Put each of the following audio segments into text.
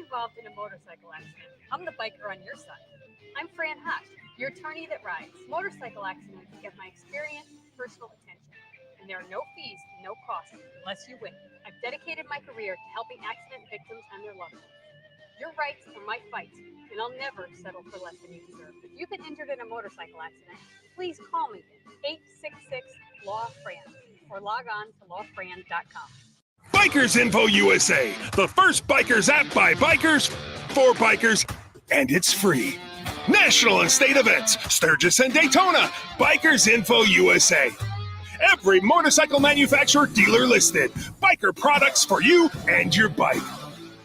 involved in a motorcycle accident, I'm the biker on your side. I'm Fran Hash, your attorney that rides. Motorcycle accidents get my experience, personal attention, and there are no fees, no costs unless you win. I've dedicated my career to helping accident victims and their loved ones. Your rights are my fight, and I'll never settle for less than you deserve. If you've been injured in a motorcycle accident, please call me at 866-LAW-FRAN or log on to lawfran.com. Bikers Info USA, the first bikers app by bikers, for bikers, and it's free. National and state events, Sturgis and Daytona, Bikers Info USA. Every motorcycle manufacturer dealer listed. Biker products for you and your bike.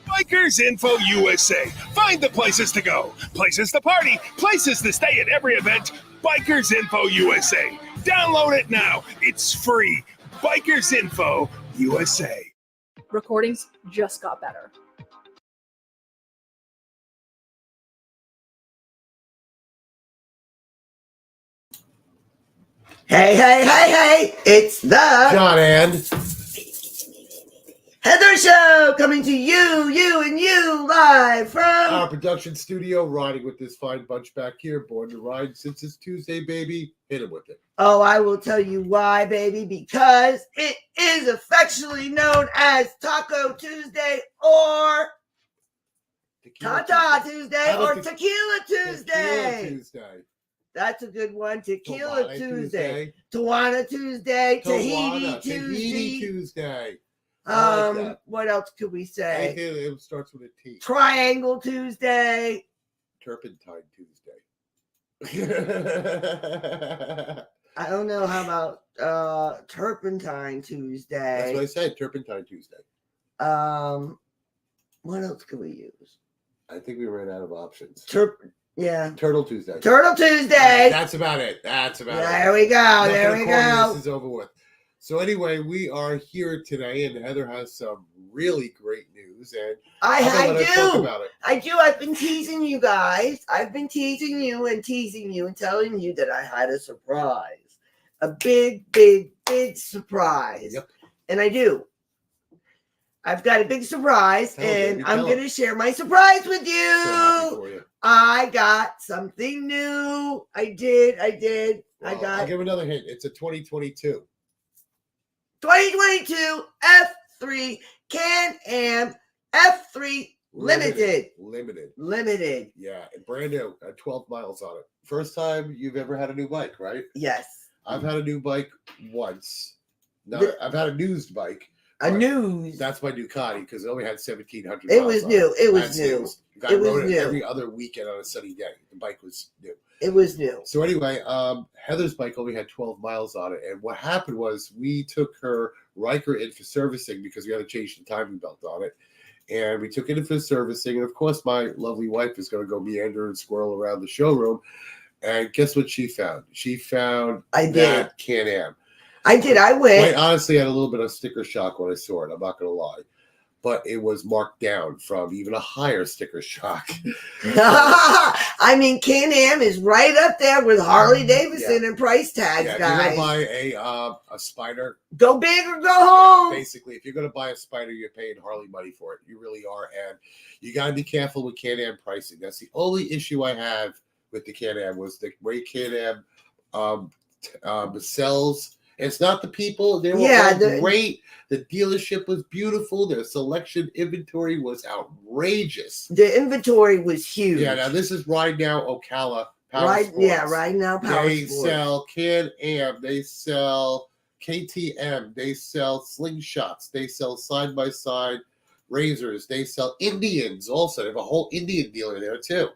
Bikers Info USA. Find the places to go, places to party, places to stay at every event. Bikers Info USA. Download it now. It's free. Bikers Info USA. Recordings just got better. Hey, it's the John and Heather Show coming to you live from our production studio, riding with this fine bunch back here, born to ride since it's Tuesday, baby. Hit him with it. Oh, I will tell you why, baby, because it is affectionately known as Taco Tuesday or Tata Tuesday or Tequila Tuesday. Tequila Tuesday. That's a good one. Tequila Tuesday. Tawana Tuesday. Tahiti Tuesday. What else could we say? It starts with a T. Triangle Tuesday. Turpentine Tuesday. I don't know. How about Turpentine Tuesday? That's what I said. Turpentine Tuesday. What else could we use? I think we ran out of options. Yeah. Turtle Tuesday. Turtle Tuesday. That's about it. There we go. There we go. This is over with. So anyway, we are here today, and Heather has some really great news, and I do. Talk about it. I do. I've been teasing you guys. I've been teasing you and telling you that I had a surprise, a big surprise. Yep. And I do. I've got a big surprise, I'm going to share my surprise with you. So for you. I got something new. I did. Well, I'll give another hint. It's a 2022. 2022 F3 Can-Am F3 Limited. Yeah, and brand new. 12 miles on it. First time you've ever had a new bike, right? Yes. I've had a new bike once. I've had a used bike. That's my Ducati because it only had 1,700 miles. It was new. It was new. I rode it every other weekend on a sunny day. The bike was new. It was new. So anyway, Heather's bike only had 12 miles on it. And what happened was we took her Riker in for servicing because we had to change the timing belt on it. And we took it in for servicing. And of course, my lovely wife is going to go meander and squirrel around the showroom. And guess what she found? She found that Can-Am. I did. I went. Quite honestly, I had a little bit of sticker shock when I saw it. I'm not going to lie. But it was marked down from even a higher sticker shock. I mean, Can-Am is right up there with Harley Davidson and price tags, guys. If you're going to buy a Spider, go big or go home. Basically, if you're going to buy a Spider, you're paying Harley money for it. You really are. And you got to be careful with Can-Am pricing. That's the only issue I have with the Can-Am was the way Can-Am sells. It's not the people. They were great. The dealership was beautiful. Their selection inventory was outrageous. The inventory was huge. Yeah, now this is Ride Now Ocala Power Right, Sports. yeah, Ride Now Power They Sports. sell Can-Am. They sell KTM. They sell Slingshots. They sell side-by-side razors. They sell Indians also. They have a whole Indian dealer there too.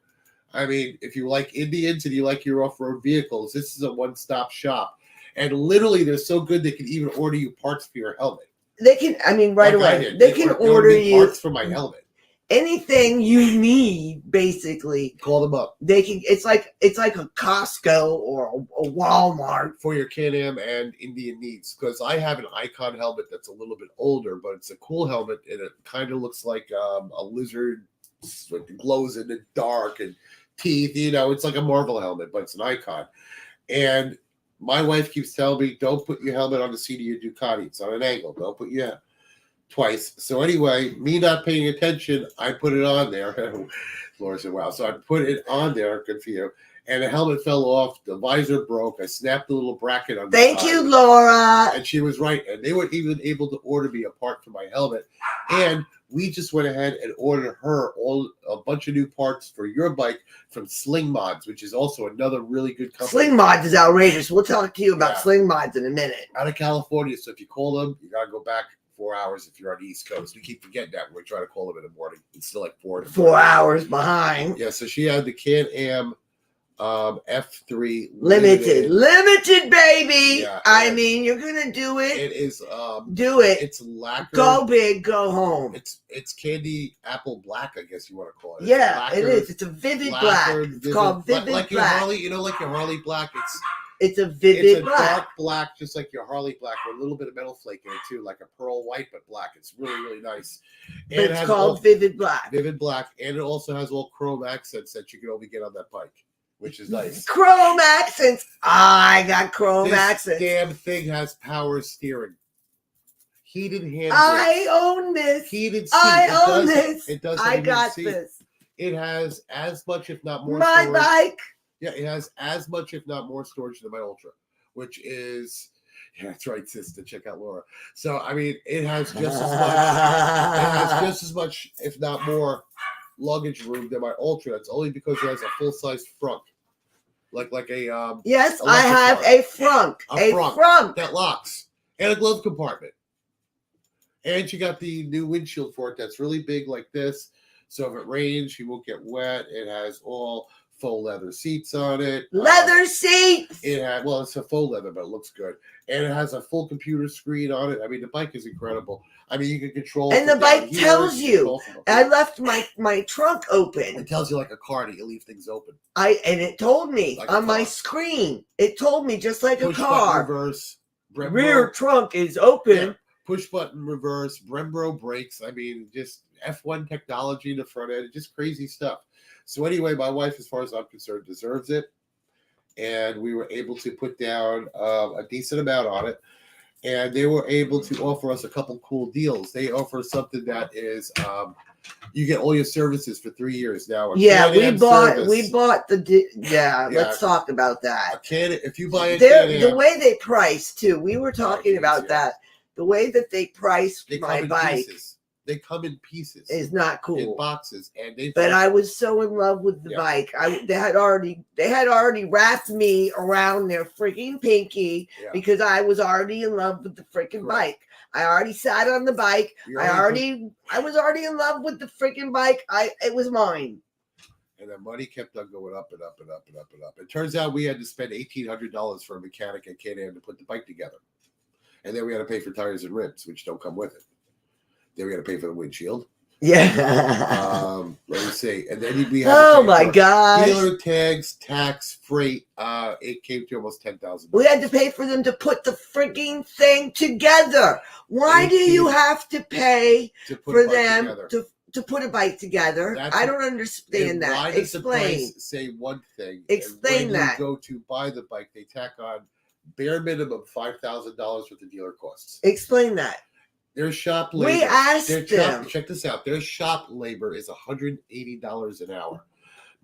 I mean, if you like Indians and you like your off-road vehicles, this is a one-stop shop. And literally, they're so good they can even order you parts for your helmet. They can, I mean, right away. They can order you parts for my helmet. Anything you need, basically. Call them up. They can. It's like a Costco or a Walmart for your Can-Am and Indian needs. Because I have an Icon helmet that's a little bit older, but it's a cool helmet, and it kind of looks like a lizard. It glows in the dark and teeth. You know, it's like a Marvel helmet, but it's an Icon. And my wife keeps telling me, don't put your helmet on the seat of your Ducati. It's on an angle. Don't put your twice. So anyway, me not paying attention, I put it on there. Laura said, wow. So I put it on there, good for you. And the helmet fell off, the visor broke. I snapped the little bracket on the Thank side. you, Laura. And she was right. And they were even able to order me a part for my helmet. And we just went ahead and ordered her a bunch of new parts for your bike from Sling Mods, which is also another really good company. Sling Mods is outrageous. We'll talk to you about Yeah. Sling Mods in a minute. Out of California. So if you call them, you got to go back 4 hours if you're on the East Coast. We keep forgetting that. We're trying to call them in the morning. It's still like 4 to 4 hours behind. Yeah, so she had the Can-Am F3 Limited, baby. Yeah, I and mean, you're gonna do it. It is Do it. it's lacquer. Go big, go home. It's candy apple black, I guess you want to call it. It's Yeah, it lacquered- is. It's a vivid black. lacquered, It's called vivid like your black. Harley, like your Harley black. It's a It's vivid a black. dark black, just like your Harley black, with a little bit of metal flake in it too, like a pearl white but black. It's really, really nice. But it it's has called all vivid black. vivid black, and it also has all chrome accents that you can only get on that bike, which is nice. Chrome accents. I got chrome This accents. damn thing has power steering, heated hand I brakes, own this. heated seat. I own does- this. It does. I have heated got seat. this. It has as much, if not more. My storage. bike. Yeah, it has as much, if not more, storage than my Ultra, which is. Yeah, that's right, sister. Check out Laura. So I mean, it has just as much. It has just as much, if not more, luggage room than my Ultra. That's only because it has a full size front, like a Yes, I electric have car. a frunk. A A frunk. frunk. that locks, and a glove compartment. And you got the new windshield for it that's really big, like this. So if it rains, you won't get wet. It has all faux leather seats on it. Leather seats. It had, well, it's a faux leather, but it looks good. And it has a full computer screen on it. I mean, the bike is incredible. I mean, you can control. And from the bike down here, tells can you. control from up I here. left my trunk open. It tells you like a car that you leave things open. And it told me Like a on my car. screen. It told me just like Push a button car. reverse. Brembo, Rear trunk is open. yeah, push button reverse. Brembo brakes. I mean, just F1 technology in the front end. Just crazy stuff. So anyway, my wife, as far as I'm concerned, deserves it. And we were able to put down a decent amount on it. And they were able to offer us a couple cool deals. They offer something that is, you get all your services for 3 years now. A Yeah, we Can-Am bought service. yeah, Yeah. let's talk about that. If you buy a The Can-Am, way they price too. We were talking geez, about yeah. that. The way that they price they my come in bike pieces. They come in pieces, is not in cool. boxes, and they. But I was so in love with the Yeah. bike. They had already wrapped me around their freaking pinky Yeah. because I was already in love with the freaking Correct. bike. I already sat on the bike. You I was already in love with the freaking bike. It was mine. And the money kept on going up and up and up and up and up. It turns out we had to spend $1,800 for a mechanic at Can-Am to put the bike together, and then we had to pay for tires and rims, which don't come with it. Then we had to pay for the windshield. Yeah. Let me see, and then we had. Oh to pay my for gosh. Dealer tags, tax, freight. It came to almost $10,000. We had to pay for them to put the freaking thing together. Why do you have to pay to put for a bike them together. to put a bike together? That's I a- don't And understand that. why does the Explain. price say one thing? Explain and when that. you go to buy the bike, they tack on bare minimum $5,000 worth of dealer costs. Explain that. Their shop labor. We asked their them. check this out. Their shop labor is $180 an hour.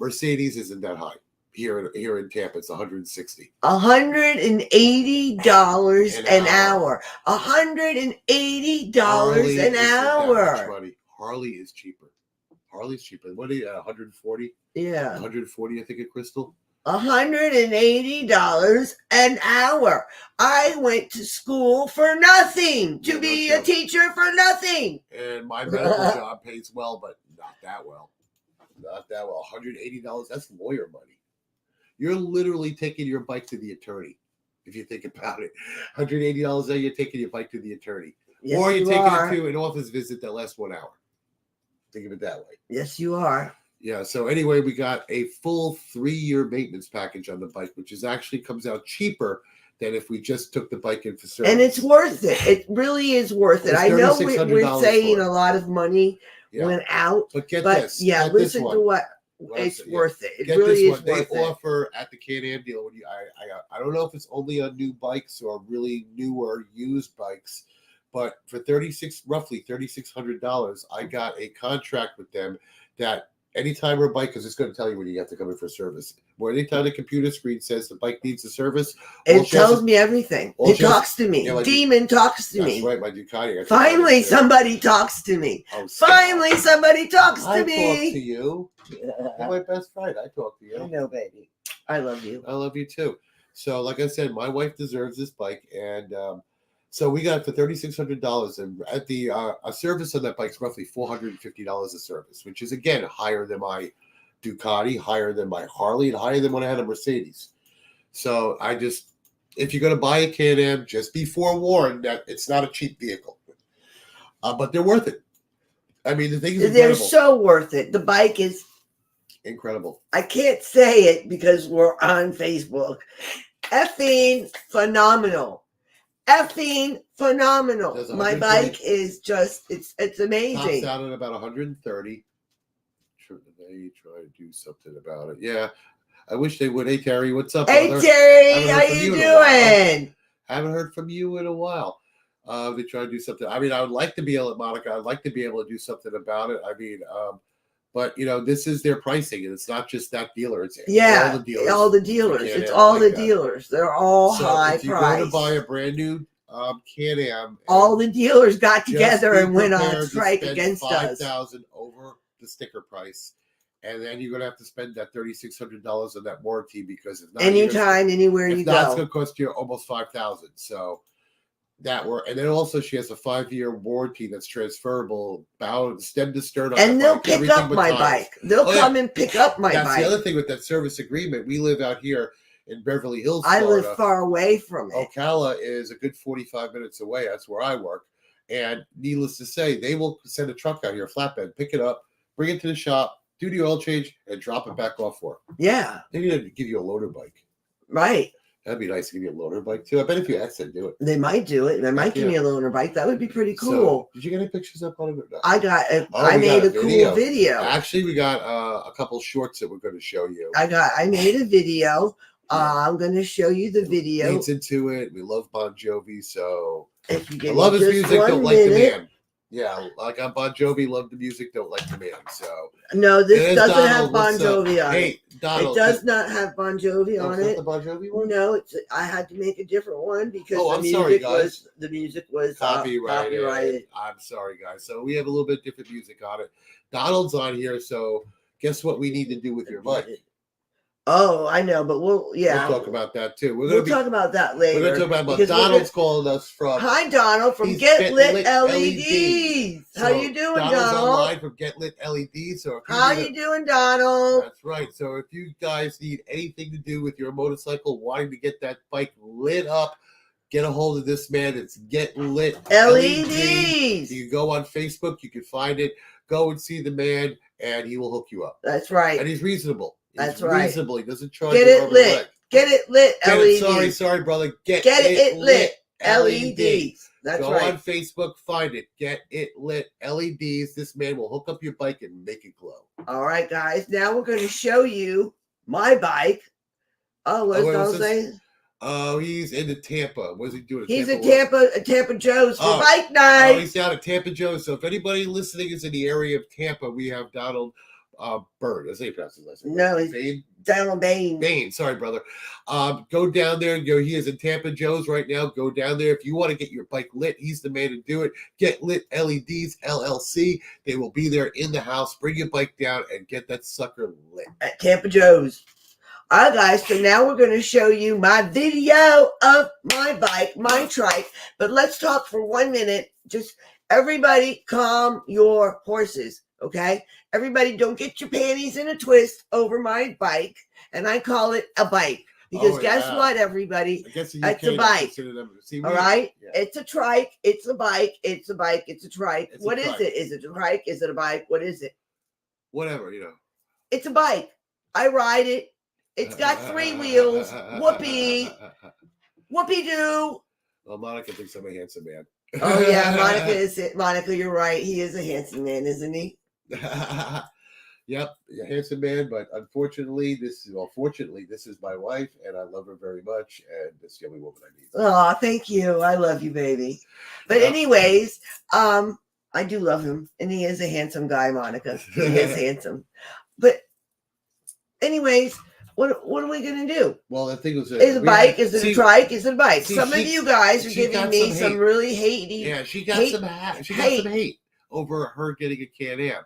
Mercedes isn't that high. Here in Tampa, it's $160. $180 An an hour. hour. $180 Harley an isn't that much hour. money. Harley is cheaper. Harley's cheaper. What are you at? 140? Yeah. 140, I think, at Crystal. $180 an hour. I went to school for nothing, Yeah, to no be a joke. teacher for nothing. And my medical job pays well, but not that well. Not that well. $180, that's lawyer money. You're literally taking your bike to the attorney, if you think about it. $180 a you're taking your bike to the attorney. Yes, or you're you taking are. it to an office visit that lasts 1 hour. Think of it that way. Yes, you are. Yeah, so anyway, we got a full 3-year maintenance package on the bike, which is actually comes out cheaper than if we just took the bike in for service. And it's worth it. It really is worth it. It's I know $3,600 we're saying for it. a lot of money Yeah. went out, But get but this. yeah, get this listen one. to what What I'm it's saying, yeah. worth it. It Get really this is one. They worth it. offer at the Can-Am deal when you I don't know if it's only on new bikes or really newer used bikes, But for roughly $3,600, I got a contract with them that anytime our bike, because it's going to tell you when you have to come in for service. Or anytime the computer screen says the bike needs a service, It tells me everything. all It she has- talks to me. yeah, like- Demon talks to that's me. right, my Ducati. Finally, somebody talks to me. Oh, stop. Finally, somebody talks I to talk to me. you. You're my best friend. I talk to you. I know, baby. I love you. I love you too. So, like I said, my wife deserves this bike, and so we got it for $3,600. And at the a service on that bike is roughly $450 a service, which is again higher than my Ducati, higher than my Harley, and higher than when I had a Mercedes. So if you're going to buy a Can-Am, just be forewarned that it's not a cheap vehicle, but they're worth it. I mean, the thing is They're incredible. so worth it. The bike is, Incredible. I can't say it because we're on Facebook. Effing phenomenal. Effing phenomenal. There's My 120 bike is just, it's Tops amazing. out at about 130. They try to do something about it. Yeah. I wish they would. Hey, Terry, what's up, Hey, brother? Terry, Haven't how heard from you you in a while. doing? Haven't heard from you in a while. They try to do something. I mean, I would like to be able, Monica, I'd like to be able to do something about it. I mean, but this is their pricing, and it's not just that dealer. It's Yeah, all the dealers. all the dealers. Can-Am It's all like the that. dealers. They're all So high if you price. go to buy a brand new Can-Am, All the dealers got just together be and went on prepared to strike spend against us. $5,000 over the sticker price, and then you're gonna have to spend that $3,600 on that warranty because if not, Anytime, anywhere if you not, it's go. gonna cost you almost $5,000. So and then also she has a 5-year warranty that's transferable, bound stem to stern on And that they'll bike, pick everything up but my tires. bike. They'll Oh, yeah. come and pick up my That's bike. the other thing with that service agreement. We live out here in Beverly Hills, I Florida. live far away from it. Ocala is a good 45 minutes away. That's where I work. And needless to say, they will send a truck out here, flatbed, pick it up, bring it to the shop, do the oil change, and drop it back off for it. Yeah, They need to give you a loaner bike. right. That'd be nice to give you a loaner bike too. I bet if you asked them to do it. They might do it. They might give me a loaner bike. That would be pretty So, cool. did you get any pictures up on it? Or not? I got. Oh, I we made got a a cool video. video. Actually, we got a couple shorts that we're going to show you. I made a video. Yeah. I'm going to show you the video. Leads into it. We love Bon Jovi, so If you I give love me his just music. 1 Don't like the minute. man. Yeah, like on Bon Jovi, love the music. Don't like the man. So No, It this is doesn't Donald. have Bon What's up? Jovi on it. Hey, Donald. It does not have Bon Jovi Oh, on is that it. the Bon Jovi one? No, I had to make a different one because Oh, the I'm music sorry, guys. was copyrighted. I'm sorry, guys. So we have a little bit different music on it. Donald's on here, so guess what we need to do with your bike? Oh, I know, but we'll We'll talk about that too. We'll talk about that later. We're gonna talk about because we're Donald's calling us from. Hi, Donald from He's Get Lit LEDs. LEDs. How So you doing, Donald's Donald? online from Get Lit LEDs. So if How need you a- doing, Donald? That's right. So if you guys need anything to do with your motorcycle, wanting to get that bike lit up, get a hold of this man. It's Get Lit LEDs. You can go on Facebook, you can find it. Go and see the man, and he will hook you up. That's right. And he's reasonable. That's He's right. reasonable. He doesn't charge Get you it over the lit. leg. Get it lit Get LEDs. it, sorry, brother. Get it lit LEDs. LEDs. That's Go right. on Facebook, find it. Get it lit LEDs. This man will hook up your bike and make it glow. All right, guys. Now we're going to show you my bike. Oh, what Oh, is wait, Donald what's this? saying? Oh, he's into Tampa. What is he doing? He's Tampa a what? Tampa Joe's for Oh. bike Oh, night. he's down at Tampa Joe. So if anybody listening is in the area of Tampa, we have Donald Bird. That's how you pronounce his last name. No, he's Bain? Donald Bain. Bain. Sorry, brother. Go down there and go. He is in Tampa Joe's right now. Go down there. If you want to get your bike lit, he's the man to do it. Get Lit LEDs LLC. They will be there in the house. Bring your bike down and get that sucker lit. At Tampa Joe's. All right, guys, so now we're going to show you my video of my bike, my trike. But let's talk for 1 minute. Just everybody calm your horses, okay? Everybody don't get your panties in a twist over my bike. And I call it a bike. Because Oh, guess yeah. what, everybody? I guess It's a bike. See, All right? Yeah. It's a trike. It's a bike. It's a bike. It's a trike. It's a What is trike. it? Is it a trike? Is it a bike? What is it? Whatever, you know. It's a bike. I ride it. It's got 3 wheels. Whoopee. Whoopee doo. Well, Monica thinks I'm a handsome man. Oh yeah, Monica is it. Monica, you're right. He is a handsome man, isn't he? Yep, a handsome man, but unfortunately, fortunately, this is my wife, and I love her very much, and this is the only woman I need. Oh, thank you. I love you, baby. But Yep. anyways, I do love him, and he is a handsome guy, Monica. He is handsome. But anyways, what are we gonna do? Well, the thing was, Is it a bike? Is it a trike? Is it a bike? see, Some of she- you guys are she giving got me some some hate. really hatey. Yeah, she got hate- some hate over her getting a Can-Am,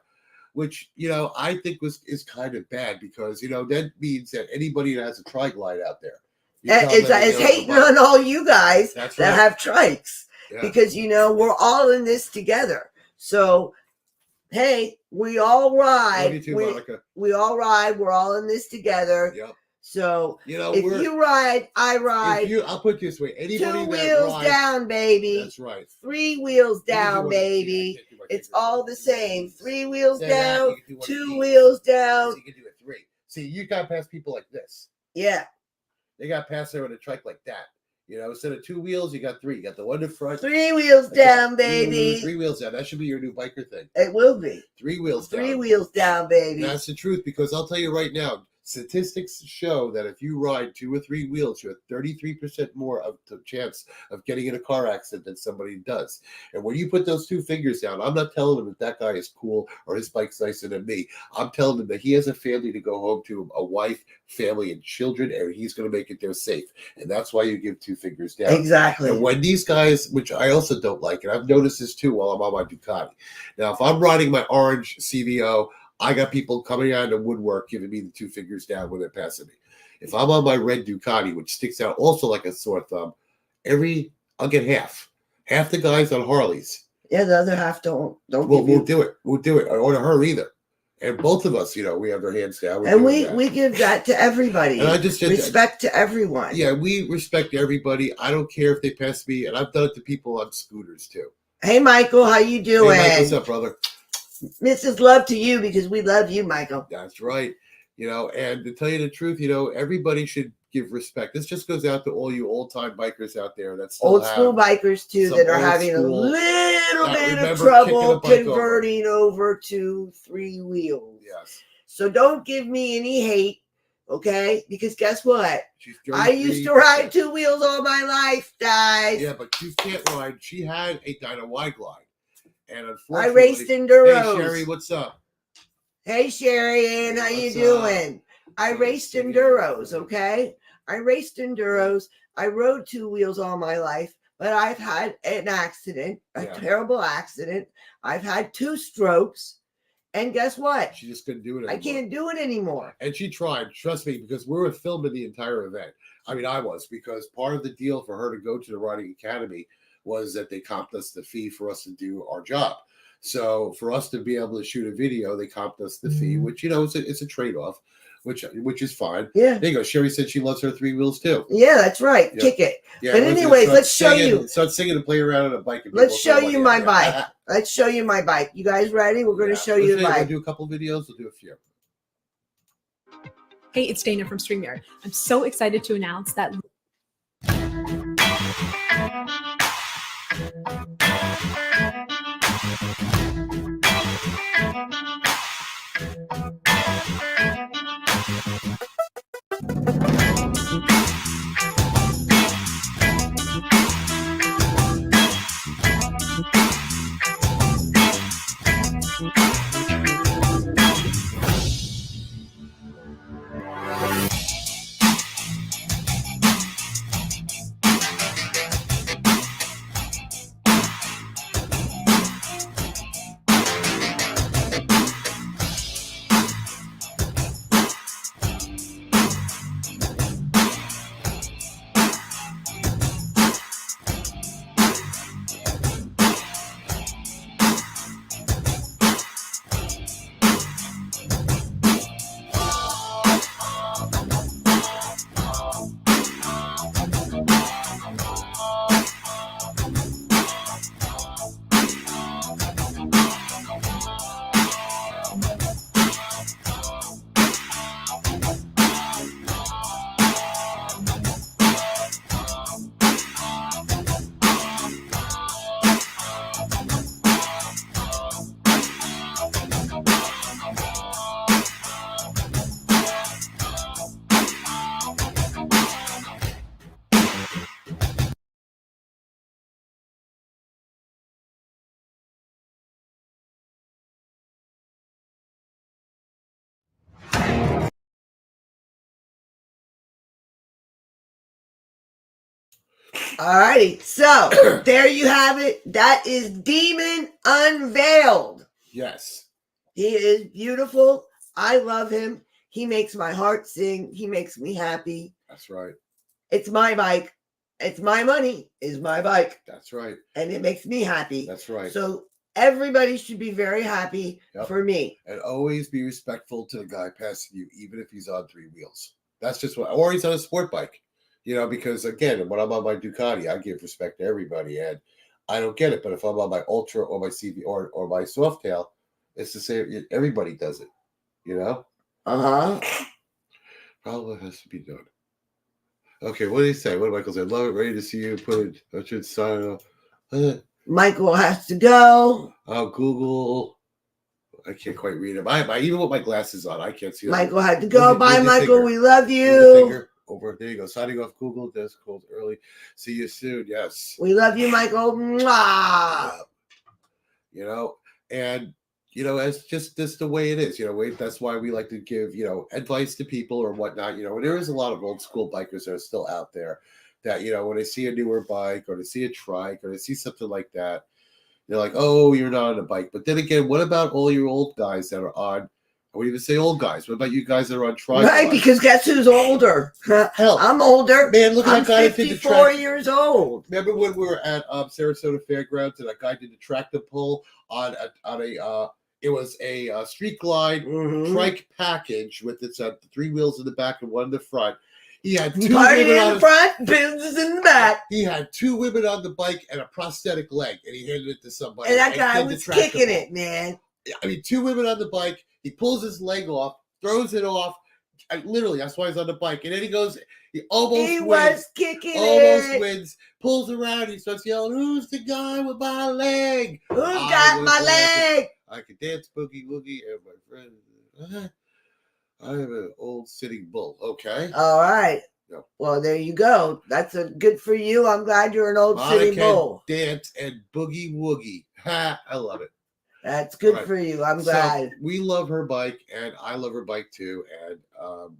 which I think is kind of bad because that means that anybody that has a tri-glide out there, you tell them It's that they don't hating have a bike. on all you guys That's that right. have trikes Yeah. because we're all in this together. So hey, we all Love ride. you too, Monica. We all ride. We're all in this together. Yep. So if we're you ride, I ride. I'll put it this way: anybody Two that wheels rides, down, baby. that's right. 3 wheels You can do down, one of these. I baby. can't do my It's fingers. all the same. 3 wheels Say that, down, you can do one of 2 these. wheels So down. you can do a 3. See, you got past people like this. Yeah, They got past there with a trike like that. Instead of 2 wheels, you got 3. You got the one in front. 3 wheels That's down, it. baby. 3 wheels down. That should be your new biker thing. It will be 3 wheels down. 3 wheels down, baby. That's the truth, because I'll tell you right now, statistics show that if you ride 2 or 3 wheels, you have 33% more of the chance of getting in a car accident than somebody does. And when you put those 2 fingers down, I'm not telling him that guy is cool or his bike's nicer than me. I'm telling him that he has a family to go home to, a wife, family, and children, and he's going to make it there safe. And that's why you give 2 fingers down. Exactly. And when these guys, which I also don't like, and I've noticed this too while I'm on my Ducati. Now, if I'm riding my orange CVO, I got people coming out of the woodwork giving me the 2 fingers down when they're passing me. If I'm on my red Ducati, which sticks out also like a sore thumb, I'll get half. Half the guys on Harleys. Yeah, the other half don't We'll give you. do it. We'll do it. Or to her either. And both of us, we have their hands down. We're And doing that. we give that to everybody. And I just did Respect to everyone. Yeah, we respect everybody. I don't care if they pass me, and I've done it to people on scooters too. Hey, Michael, how you doing? Hey, Mike, what's up, brother? Mrs. Love to you because we love you, Michael. That's right. And to tell you the truth, everybody should give respect. This just goes out to all you old-time bikers out there that still Old have school bikers too some that are old having a school little that bit remember of kicking a trouble bike over. converting over to 3 wheels. Yes. So don't give me any hate, okay? Because guess what? She's I used to ride 2 wheels all my life, guys. Yeah, but you can't ride. She had a Dyna Y-Glide. And unfortunately, I raced enduros. Hey, Sherry, what's up? Hey, Sherry Ann, how you What's doing? I Hey, raced Sherry. enduros, okay? I raced enduros. I rode 2 wheels all my life, but I've had an accident, a Yeah. terrible accident. I've had 2 strokes. And guess what? She just couldn't do it anymore. I can't do it anymore. And she tried, trust me, because we were filming the entire event. I mean, I was, because part of the deal for her to go to the Riding Academy was that they comped us the fee for us to do our job. So for us to be able to shoot a video, they comped us the fee, which, it's a trade-off, which is fine. Yeah. There you go. Sherry said she loves her 3 wheels too. Yeah, that's right. Yeah. Kick it. Yeah, But let's just anyways, start let's show singing- you. Start singing and play around on a bike. and Let's people show throw you money my at bike. Let's show you my bike. You guys ready? We're going to show you the We'll bike. do a couple videos. We'll do a few. Hey, it's Dana from StreamYard. I'm so excited to announce that All righty. So there you have it. That is Demon Unveiled. Yes. He is beautiful. I love him. He makes my heart sing. He makes me happy. That's right. It's my bike. It's my money. Is my bike. That's right. And it makes me happy. That's right. So everybody should be very happy for me. And always be respectful to the guy passing you, even if he's on 3 wheels. That's just what, or he's on a sport bike, because again, when I'm on my Ducati, I give respect to everybody, and I don't get it. But if I'm on my Ultra or my CV or my Softail, it's the same. Everybody does it, Probably has to be done. Okay, what did he say? What did Michael say? Love it, ready to see you. Put it. I should sign off. Michael has to go. Google. I can't quite read him. I even with my glasses on, I can't see. Michael had to go. Bye, Michael. Finger. We love The you. finger over there. You go. Signing off. Google. Desk closed early. See you soon. Yes. We love you, Michael. Mwah. And it's just this the way it is. That's why we like to give advice to people or whatnot. And there is a lot of old school bikers that are still out there that when they see a newer bike or they see a trike or they see something like that, they're like, oh, you're not on a bike. But then again, what about all your old guys that are on, I wouldn't even say old guys. What about you guys that are on trike? Right, because guess who's older? Hell, I'm older. Man, look at I'm that guy that did the 54 years old. Remember when we were at Sarasota Fairgrounds and that guy did the tractor pull on a it was a street glide trike package with its 3 wheels in the back and 1 in the front. He had 2 Party women in the front, business in the back. He had 2 women on the bike and a prosthetic leg, and he handed it to somebody. And that guy did the was tractor kicking pull. it, man. 2 women on the bike. He pulls his leg off, throws it off. Literally, that's why he's on the bike. And then he goes, he wins. Was kicking almost it. wins, pulls around. He starts yelling, "Who's the guy with my leg? Who got my leg? I can dance boogie woogie and my friend. I am an old sitting bull." Okay. All right. No. Well, there you go. That's a good for you. I'm glad you're an old sitting bull. Dance and boogie woogie. Ha! I love it. That's good Right. for you. I'm glad. So we love her bike, and I love her bike too. And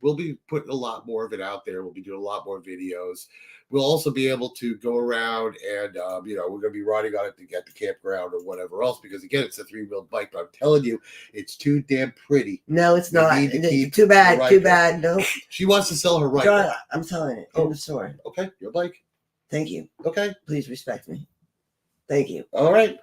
we'll be putting a lot more of it out there. We'll be doing a lot more videos. We'll also be able to go around and, we're going to be riding on it to get the campground or whatever else. Because again, it's a 3-wheeled bike. But I'm telling you, it's too damn pretty. No, it's You not. need to keep Too bad. the Too Riker. bad. No. She wants to sell her John, Riker. I'm selling it Oh. in the store. Okay, your bike. Thank you. Okay. Please respect me. Thank you. All right.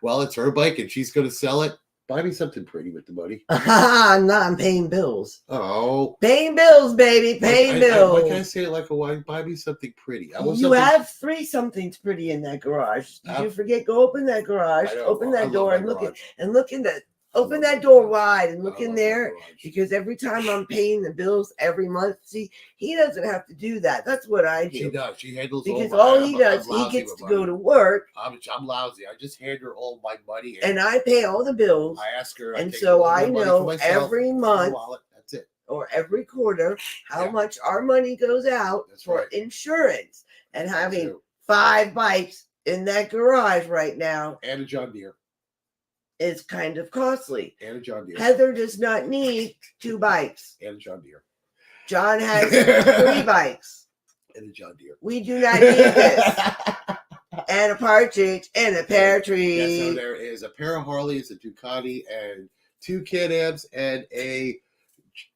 Well, it's her bike, and she's going to sell it. Buy me something pretty with the money. I'm paying bills. Oh. Paying bills, baby. Paying bills. Why can't I say it like a wife? Buy me something pretty. I want You something. have 3 somethings pretty in that garage. Did you forget? Go open that garage. I know, Open I that love door my and look garage. in that. Open love that my door garage. wide and look I in love there. my garage. Because every time I'm paying the bills every month, see, he doesn't have to do that. That's what I She do. does. She handles Because all all my, he I'm does, he lousy gets with to go money. to work, I'm lousy. I just hand her all my money, and I pay all the bills. I ask her. And take so a little I bit of money know for myself, every in my month wallet. That's it. or every quarter how Yeah. much our money goes out That's for right. insurance. And having Too. 5 bikes in that garage right now And a John Deere. is kind of costly. And a John Deere. Heather does not need 2 bikes. And a John Deere. John has 3 bikes. And a John Deere. We do not need this. And a partridge and a pear Yeah, so tree. there is a pair of Harleys, a Ducati, and 2 Can-Ams, and a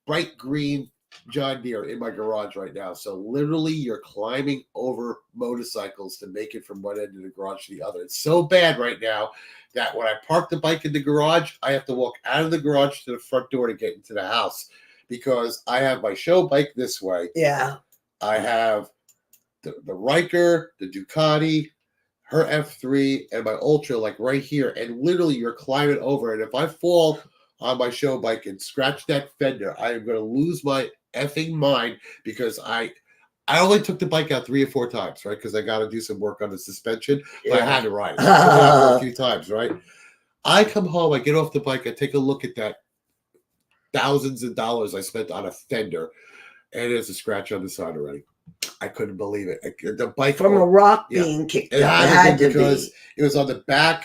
bright green John Deere in my garage right now. So literally, you're climbing over motorcycles to make it from one end of the garage to the other. It's so bad right now that when I park the bike in the garage, I have to walk out of the garage to the front door to get into the house because I have my show bike this way. Yeah. I have the Riker, the Ducati, her F3, and my Ultra like right here. And literally, you're climbing over. And if I fall on my show bike and scratch that fender, I am going to lose my effing mind because I only took the bike out 3 or 4 times, right? Because I got to do some work on the suspension, but I had to ride it. So I took it out for a few times, right? I come home, I get off the bike, I take a look at that thousands of dollars I spent on a fender, and there's a scratch on the side already. I couldn't believe it. The bike From a rock Yeah. being kicked it out. had to be because it was on the back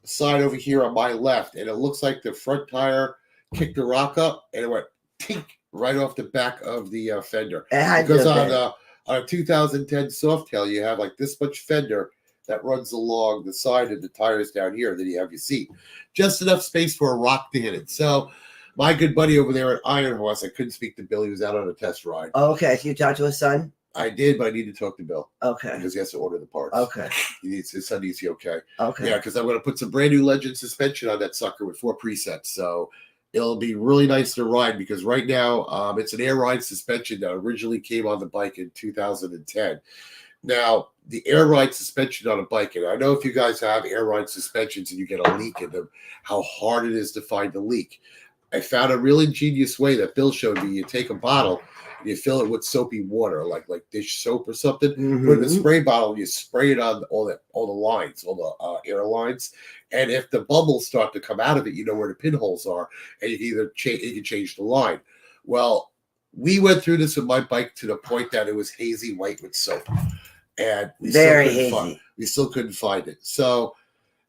side over here on my left, and it looks like the front tire kicked the rock up, and it went tink right off the back of the fender. It had Because to on be. On a 2010 Softail, you have like this much fender that runs along the side of the tires down here. Then you have your seat. Just enough space for a rock to hit it. So my good buddy over there at Iron Horse, I couldn't speak to Bill. He was out on a test ride. Okay, so you talked to his son? I did, but I need to talk to Bill. Okay. Because he has to order the parts. Okay. His son needs the okay. Okay. Yeah, because I'm going to put some brand new Legend suspension on that sucker with 4 presets. So it'll be really nice to ride because right now it's an air ride suspension that originally came on the bike in 2010. Now, the air ride suspension on a bike, and I know if you guys have air ride suspensions and you get a leak in them, how hard it is to find the leak. I found a real ingenious way that Bill showed me. You take a bottle, you fill it with soapy water, like dish soap or something. Put it in a spray bottle, and you spray it on all the lines, all the air lines. And if the bubbles start to come out of it, you know where the pinholes are, and you can either change the line. Well, we went through this with my bike to the point that it was hazy white with soap, and we still couldn't find it. So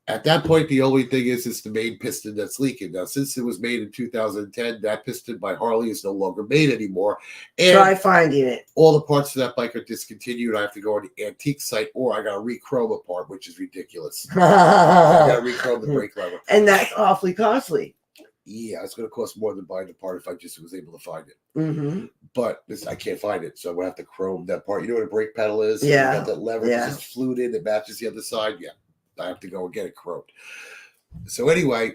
at that point, the only thing is the main piston that's leaking. Now, since it was made in 2010, that piston by Harley is no longer made anymore. And try finding it. All the parts of that bike are discontinued. I have to go on the antique site, or I got to re-chrome a part, which is ridiculous. I got to re-chrome the brake lever. And that's awfully costly. Yeah, it's going to cost more than buying the part if I just was able to find it. Mm-hmm. But I can't find it, so I'm going to have to chrome that part. You know what a brake pedal is? Yeah. You got that lever Yeah. just flued in that matches the other side. Yeah. I have to go and get it chromed. So anyway,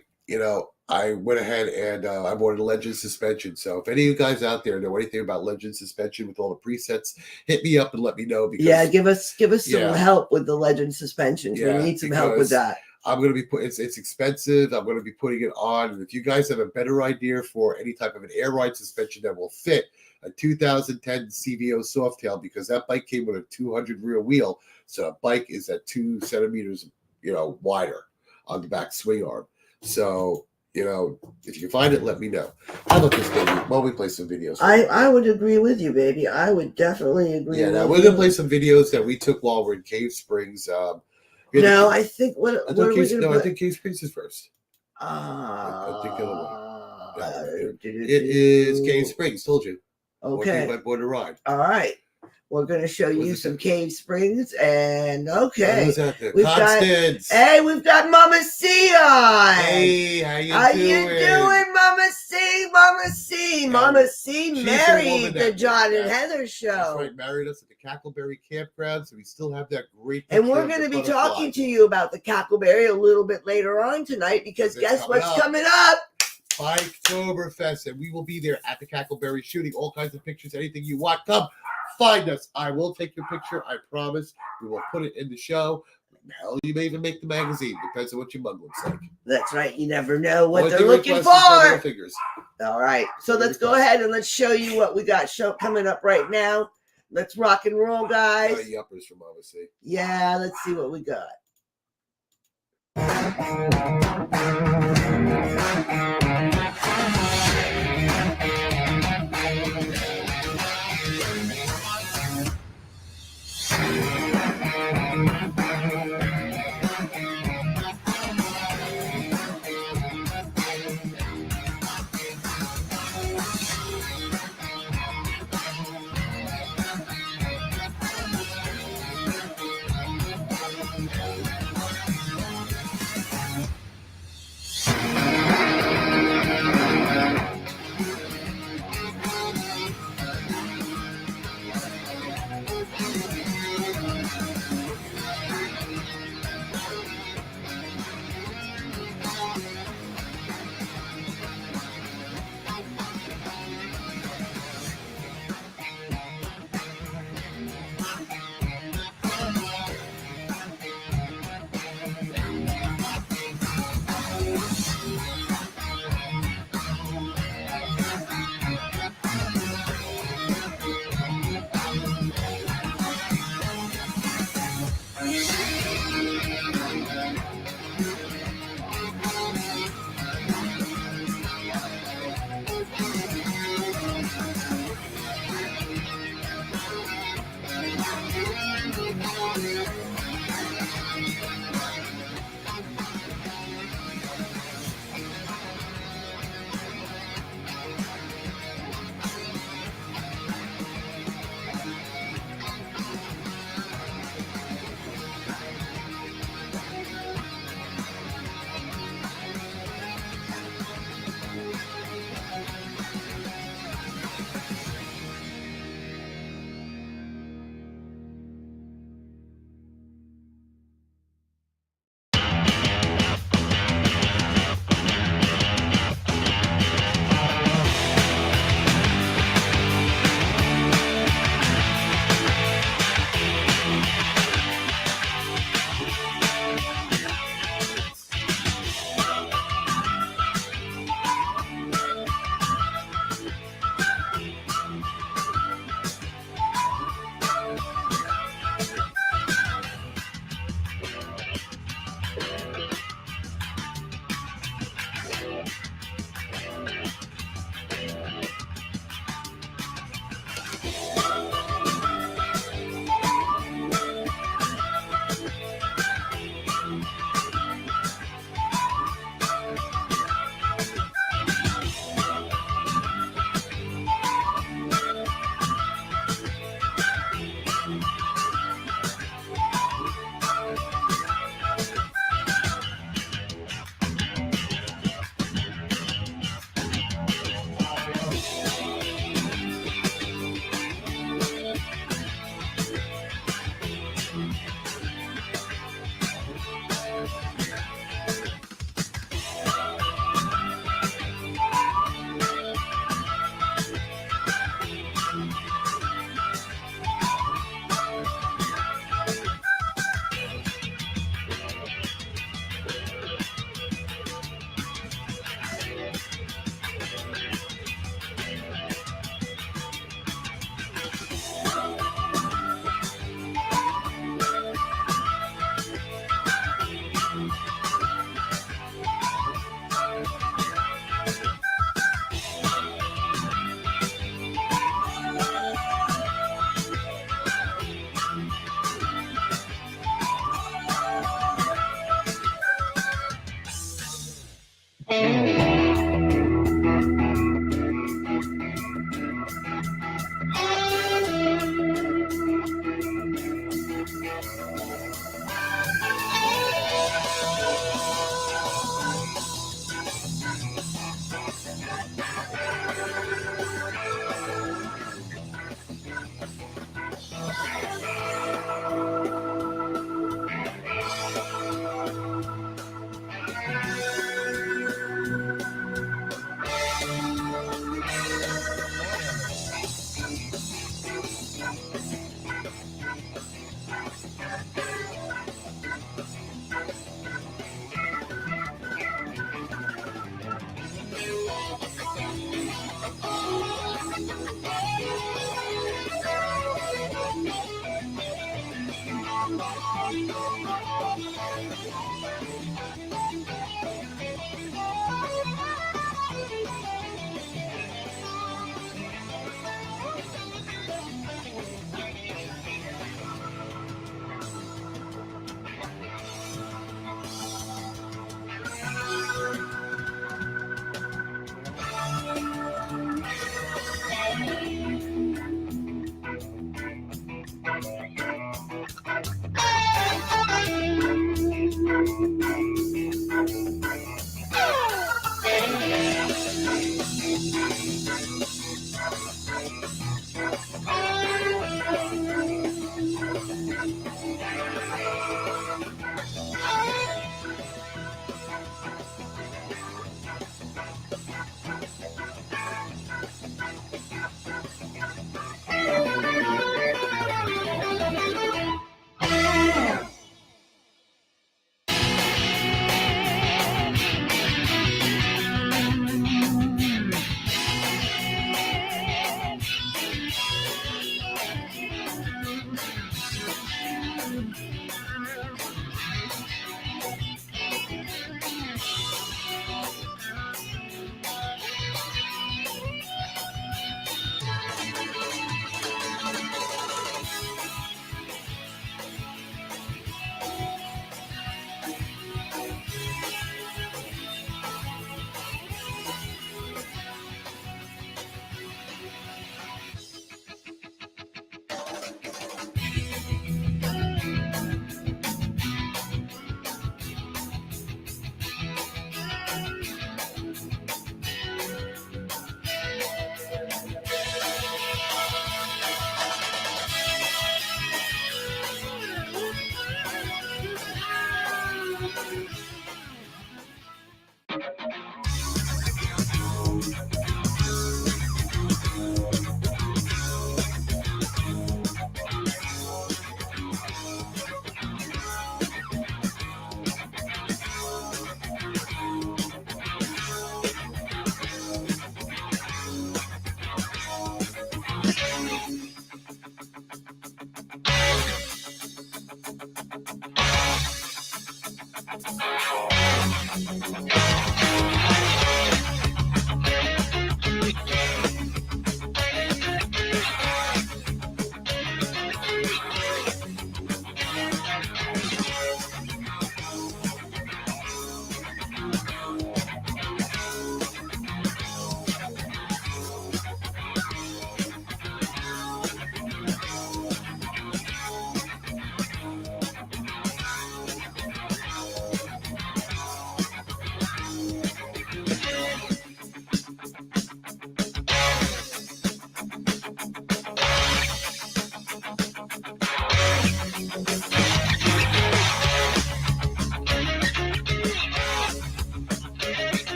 I went ahead and I ordered a Legend suspension. So if any of you guys out there know anything about Legend suspension with all the presets, hit me up and let me know. Because give us some help with the Legend suspensions. We need some help with that. I'm going to be it's expensive. I'm going to be putting it on. And if you guys have a better idea for any type of an air ride suspension that will fit a 2010 CVO Softail, because that bike came with a 200 rear wheel, so a bike is at 2 centimeters wider on the back swing arm. So, if you can find it, let me know. How about this, baby? While we play some videos. I would agree with you, baby. I would definitely agree. Yeah, now we're going to play some videos that we took while we're in Cave Springs. I think I think Cave Springs is first. I think the other one. It is Cave Springs, told you. Okay. My boy to ride. All right. We're going to show you some Cave Springs, and We've got Mama C on. Hey, how you doing, Mama C? Mama C. Yeah, Mama C married the that- John and that's- Heather That's show. right, married us at the Cackleberry Campground, so we still have that great. And we're picture going of to the be talking butterfly. to you about the Cackleberry a little bit later on tonight, because It's guess coming what's up. coming up? Biketoberfest, and we will be there at the Cackleberry shooting all kinds of pictures, anything you want. Come find us. I will take your picture, I promise. We will put it in the show. Hell, you may even make the magazine. Depends on what your mug looks like. That's right. You never know what Only they're thing looking requested is no for. middle fingers. All right. So let's go ahead and let's show you what we got coming up right now. Let's rock and roll, guys. Yuppers from obviously. Yeah, let's see what we got.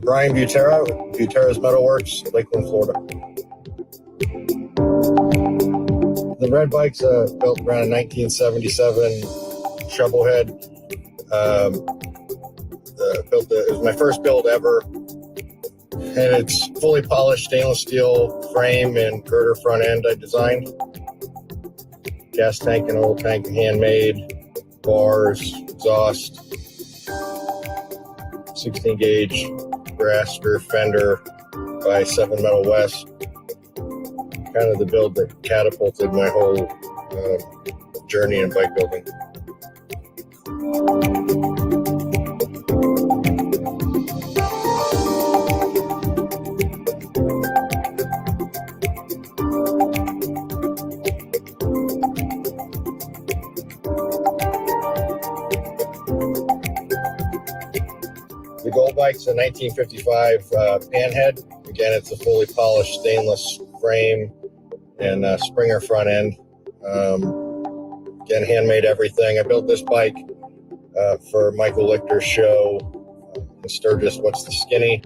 Brian Butera with Butera's Metalworks, Lakeland, Florida. The red bike's built around 1977 shovelhead. It was my first build ever, and it's fully polished stainless steel frame and girder front end I designed. Gas tank and oil tank handmade, bars, exhaust, 16 gauge brass rear fender by 7 Metal West. Kind of the build that catapulted my whole journey in bike building. The Gold Bike's a 1955 Panhead. Again, it's a fully polished stainless frame and Springer front end. Again, handmade everything. I built this bike for Michael Lichter's show in Sturgis, What's the Skinny?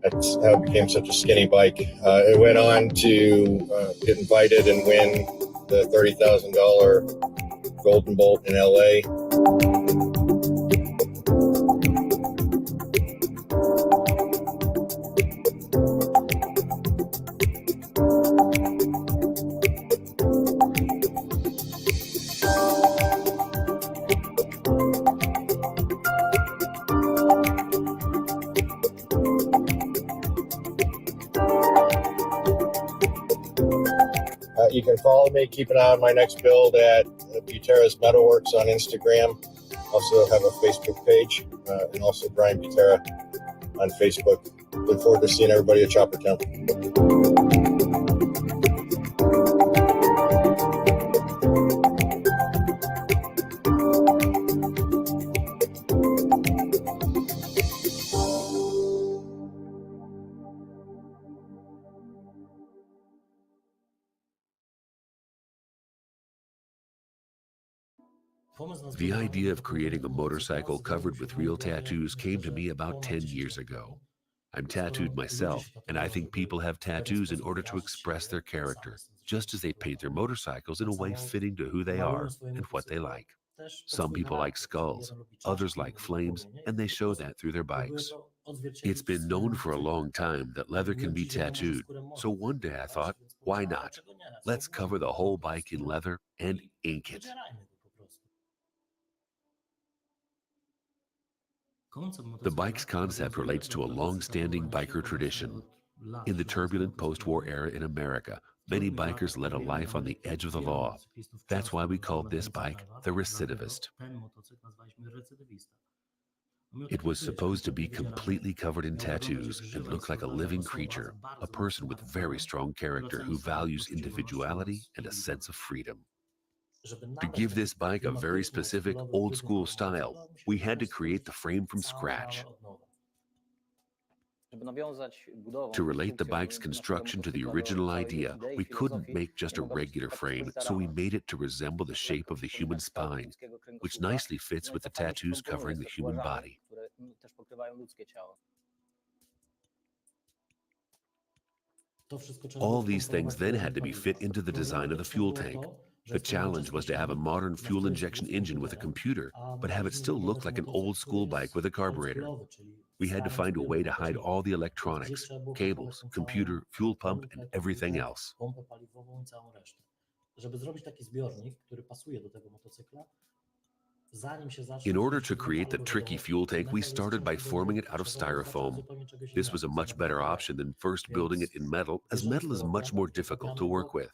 That's how it became such a skinny bike. It went on to get invited and win the $30,000 Golden Bolt in LA. You can follow me, keep an eye on my next build at Butera's Metalworks on Instagram. Also have a Facebook page, and also Brian Butera on Facebook. Look forward to seeing everybody at Chopper Town. The idea of creating a motorcycle covered with real tattoos came to me about 10 years ago. I'm tattooed myself, and I think people have tattoos in order to express their character, just as they paint their motorcycles in a way fitting to who they are and what they like. Some people like skulls, others like flames, and they show that through their bikes. It's been known for a long time that leather can be tattooed, so one day I thought, why not? Let's cover the whole bike in leather and ink it. The bike's concept relates to a long-standing biker tradition. In the turbulent post-war era in America, many bikers led a life on the edge of the law. That's why we called this bike the Recidivist. It was supposed to be completely covered in tattoos and look like a living creature, a person with very strong character who values individuality and a sense of freedom. To give this bike a very specific old-school style, we had to create the frame from scratch. To relate the bike's construction to the original idea, we couldn't make just a regular frame, so we made it to resemble the shape of the human spine, which nicely fits with the tattoos covering the human body. All these things then had to be fit into the design of the fuel tank. The challenge was to have a modern fuel injection engine with a computer, but have it still look like an old-school bike with a carburetor. We had to find a way to hide all the electronics, cables, computer, fuel pump, and everything else. In order to create the tricky fuel tank, we started by forming it out of styrofoam. This was a much better option than first building it in metal, as metal is much more difficult to work with.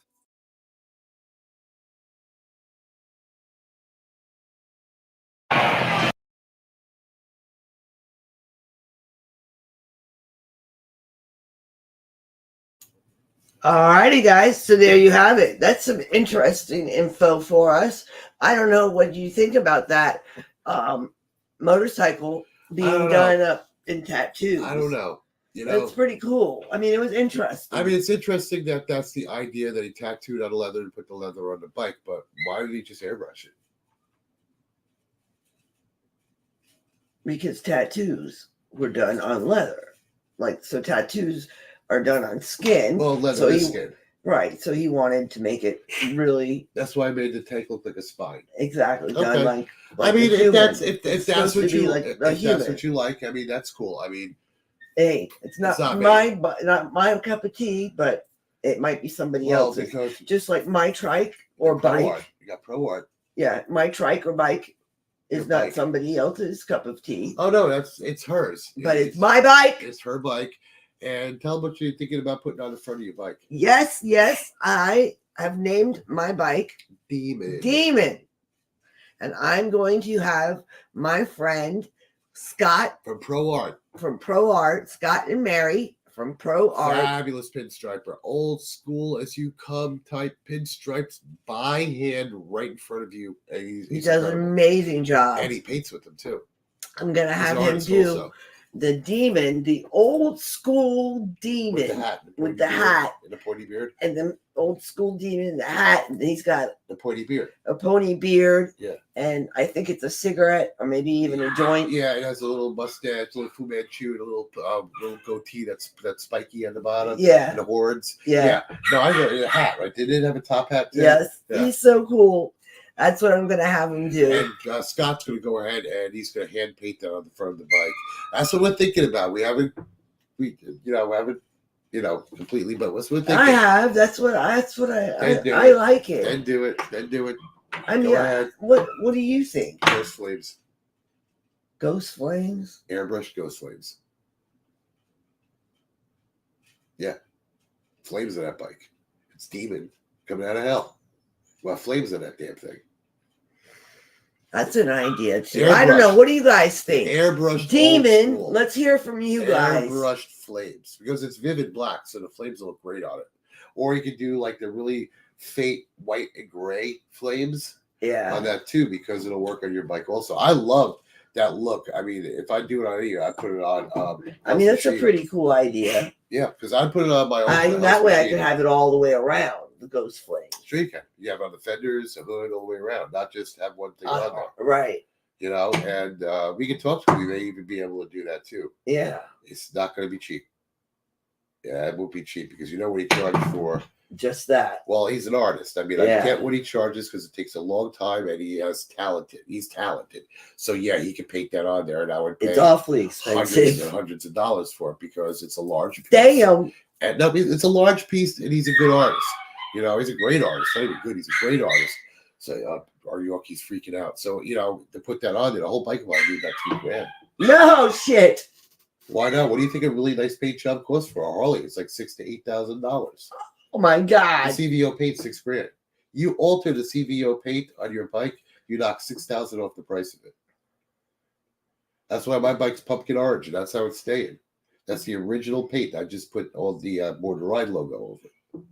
All righty, guys. So there you have it. That's some interesting info for us. I don't know what you think about that motorcycle being done up in tattoos. I don't know. You know, that's pretty cool. I mean, it was interesting. I mean, it's interesting that that's the idea that he tattooed on leather and put the leather on the bike, but why did he just airbrush it? Because tattoos. were done on leather. Like, so tattoos are done on skin. Well, leather So is he- skin. Right. So he wanted to make it really That's why I made the tank look like a spine. exactly done Okay. like I mean, a if human. that's It's if that's supposed what to be you like if a that's human. what you like, I mean, that's cool. I mean, Hey, it's not, not not my cup of tea, but it might be somebody well, else's. because Just like my trike or Pro bike. Art. You got Pro Art. Yeah, my trike or bike is Your not bike. somebody else's cup of tea, Oh no, it's hers. but it's my bike. It's her bike. And tell them what you're thinking about putting on the front of your bike. Yes, I have named my bike Demon. Demon. And I'm going to have my friend Scott From Pro Art. from Pro Art, Scott and Mary from Pro Art. Fabulous pinstriper. Old school as you come type pinstripes by hand right in front of you. And He he's does an incredible. amazing job. And he paints with them too. I'm going to He's have an him artist do also. the demon, the old school demon. With the hat. With pointy the beard, hat. And the pointy beard. And the old school demon, the hat, and he's got The pointy beard. a pony beard. Yeah. And I think it's a cigarette or maybe even a joint. Yeah, it has a little mustache, a little Fu Manchu, and a little goatee that's spiky on the bottom. Yeah. And the horns. Yeah. No, I know a hat, right? They did have a top hat too. Yes. Yeah. He's so cool. That's what I'm going to have him do. And Scott's going to go ahead and he's going to hand paint that on the front of the bike. That's what we're thinking about. We haven't completely, but what's we're thinking. I have. That's what Then do I it. like it. Then do it. Then do it. I mean, Go ahead. what do you think? Ghost flames. Ghost flames? Airbrush ghost flames. Yeah. Flames in that bike. It's demon coming out of hell. Well, flames in that damn thing. That's an idea too. I don't Airbrush. know. What do you guys think? Airbrush Demon. old school. Let's hear from you guys. Airbrushed flames because it's vivid black, so the flames will look great on it. Or you could do like the really faint white and gray flames Yeah. on that too, because it'll work on your bike also. I love that look. I mean, if I do it on any, I put it on. I mean, that's a Machine. pretty cool idea. Yeah, because I put it on my own. That way I can have it all the way around. The ghost flame. Sure you can. You have on the fenders, the hood, all the way around, not just have one thing on there. Right. You know, and we can talk to. We may even be able to do that too. Yeah. It's not going to be cheap. Yeah, it won't be cheap because you know what he charged for. Just that. Well, he's an artist. I mean, Yeah. I get what he charges because it takes a long time, and he has talented. He's talented, so yeah, he can paint that on there, and I would pay It's awfully hundreds expensive. and hundreds of dollars for it because it's a large piece. Damn. And no, it's a large piece, and he's a good artist. You know, he's a great artist. Not even good, he's a great artist. So our Yorkie's freaking out. So you know, to put that on there, the whole bike might be about $2,000. No shit. Why not? What do you think a really nice paint job costs for a Harley? It's like $6,000 to $8,000. Oh my The God. CVO paint $6,000. You alter the CVO paint on your bike, you knock $6,000 off the price of it. That's why my bike's pumpkin orange, and that's how it's staying. That's the original paint. I just put all the Border Ride logo over it.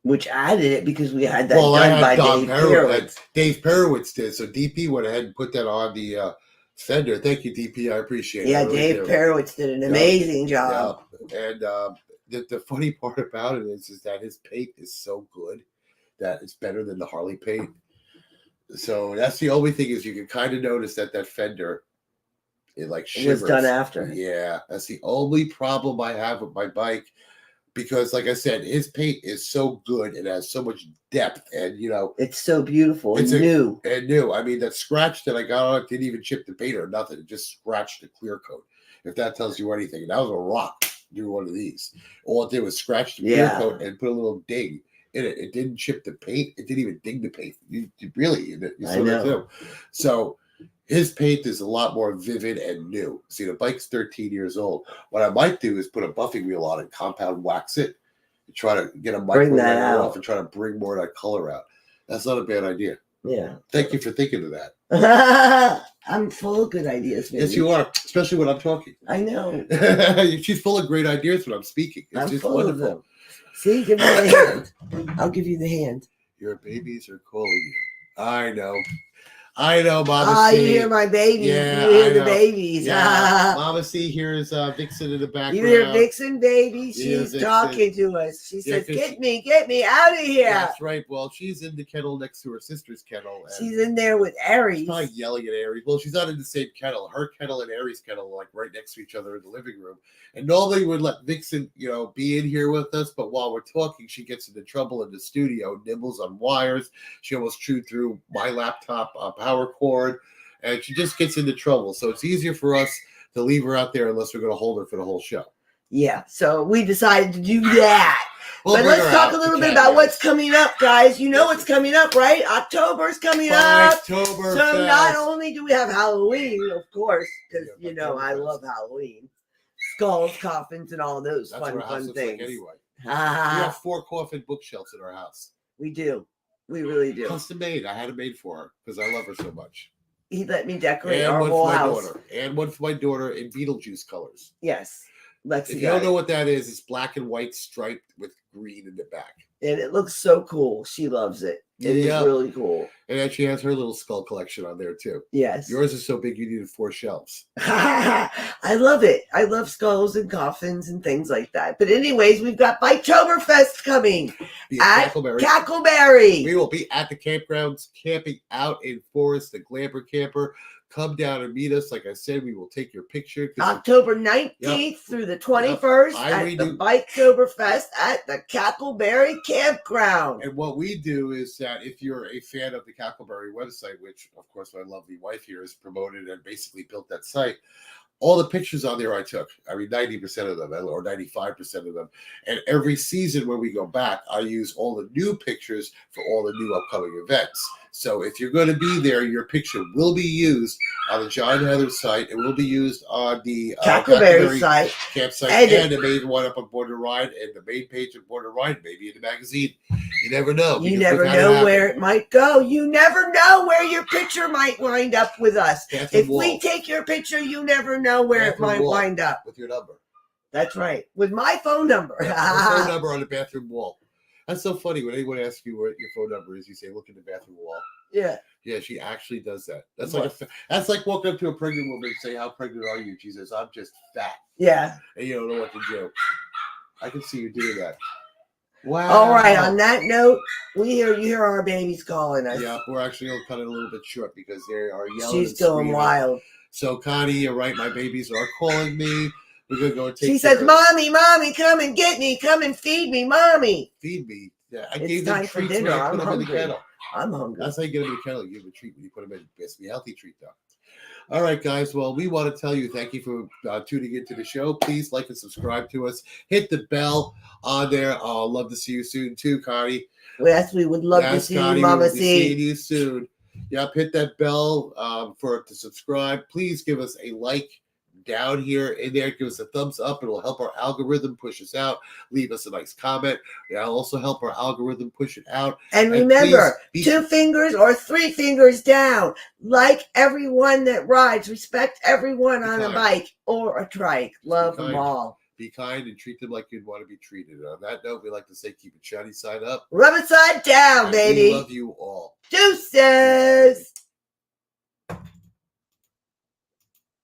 Which added it because we had that Well, I done by had Don Dave Perowitz. Perowitz. Dave Perowitz did. So DP went ahead and put that on the fender. Thank you, DP. I appreciate it. Yeah, I really Dave do. Perowitz did an amazing job. Yeah. And the funny part about it is that his paint is so good that it's better than the Harley paint. So that's the only thing is you can kind of notice that fender, it like It shivers. was done after. Yeah, that's the only problem I have with my bike because, like I said, his paint is so good. It has so much depth, and you know, It's so beautiful and It's a- new. and new. I mean, that scratch that I got on it didn't even chip the paint or nothing. It just scratched the clear coat. If that tells you anything, and that was a rock. Do one of these. All it did was scratch the clear Yeah. coat and put a little ding in it. It didn't chip the paint. It didn't even ding the paint. You I saw that know. too. So his paint is a lot more vivid and new. See, the bike's 13 years old. What I might do is put a buffing wheel on it, compound wax it, and try to get a Bring micro that layer out. off and try to bring more of that color out. That's not a bad idea. Yeah. Thank you for thinking of that. I'm full of good ideas, man. Yes, you are, especially when I'm talking. I know. She's full of great ideas when I'm speaking. It's I'm just full wonderful. of them. See, give me the hand. I'll give you the hand. Your babies are calling you. I know. I know, Mama Ah, C. you hear my babies. Yeah, you hear I the know. babies. Yeah, Mama C hears Vixen in the background. You hear Vixen, baby? Yeah, She's Vixen. talking to us. She Yeah, says, 'cause get me out of here. That's right. Well, she's in the kennel next to her sister's kennel. And She's in there with she's Aries. probably yelling at Aries. Well, she's not in the same kennel. Her kennel and Aries' kennel are like right next to each other in the living room. And normally we'd let Vixen, be in here with us, but while we're talking, she gets into trouble in the studio, nibbles on wires. She almost chewed through my laptop power cord, and she just gets into trouble. So it's easier for us to leave her out there unless we're going to hold her for the whole show. Yeah, so we decided to do that. We'll But bring let's her talk out a little to bit about what's cameos. coming up, guys. You know what's coming up, right? October's coming up. October So not Fest. only do we have Halloween, of course, because Yeah, I Oktoberfest. love Halloween, skulls, coffins, and all those That's what our house fun looks things. like anyway. We Ah, have 4 coffin bookshelves in our house. we do, we really do. Custom made. I had it made for her because I love her so much. He let me decorate And our one whole for my house. daughter. And one for my daughter in Beetlejuice colors. Yes, Lexi If you got don't it. know what that is, it's black and white striped with green in the back. And it looks so cool. She loves it. It is Yeah. really cool. And then she has her little skull collection on there too. Yes. Yours is so big you needed 4 shelves. I love it. I love skulls and coffins and things like that. But anyways, we've got Biketoberfest coming Be at Cackleberry. Cackleberry. We will be at the campgrounds camping out in Forest, the Glamper Camper. Come down and meet us. Like I said, we will take your picture. 'cause October 19th through the 21st I at the redo- Biketoberfest at the Cackleberry Campground. And what we do is that if you're a fan of the Cackleberry website, which of course my lovely wife here has promoted and basically built that site, all the pictures on there I took. I mean, 90% of them or 95% of them. And every season when we go back, I use all the new pictures for all the new upcoming events. So if you're going to be there, your picture will be used on the John Heather site. It will be used on the Cackleberry site. campsite, And and it may even wind up on Born to Ride and the main page of Born to Ride, maybe in the magazine. You never know. You because never we've had it know happen. where it might go. You never know where your picture might wind up with us. Bathroom If we wall take your picture, you never know where it Bathroom might wall. wind up. with your number. That's right. With my phone number. Her phone number on the bathroom wall. That's so funny. When anyone asks you what your phone number is, you say, "Look in the bathroom wall." Yeah. Yeah, she actually does that. That's that's like walking up to a pregnant woman and say, "How pregnant are you?" She says, "I'm just fat," Yeah. and you don't know what to do. I can see you doing that. Wow. All right. On that note, you hear our babies calling us. Yeah, we're actually going to cut it a little bit short because they are yelling. She's and going screaming. wild. So, Connie, you're right. My babies are calling me. We're going to go and take She care says, of- Mommy, come and get me. Come and feed me, Mommy. Feed me. Yeah, I It's gave them time for treats dinner. when I I'm put them in the hungry. kennel. I'm hungry. That's how you get them in the kennel. You give them a treat when you put them in. It has to be a healthy treat, though. All right, guys. Well, we want to tell you thank you for tuning into the show. Please like and subscribe to us. Hit the bell on there. I'll love to see you soon, too, Connie. Yes, we would love to Yes, see Connie, you, Mama we'll be seeing C. you soon. Yep, hit that bell to subscribe. Please give us a like down here in there. Give us a thumbs up. It'll help our algorithm push us out. Leave us a nice comment. It'll also help our algorithm push it out. And And remember, please be- 2 fingers or 3 fingers down. Like everyone that rides. Respect everyone Be on a kind. bike or a trike. Love them kind. all. Be kind and treat them like you'd want to be treated. And on that note, we like to say keep it shiny side up. Rub it side down, And baby. we love you all. Deuces.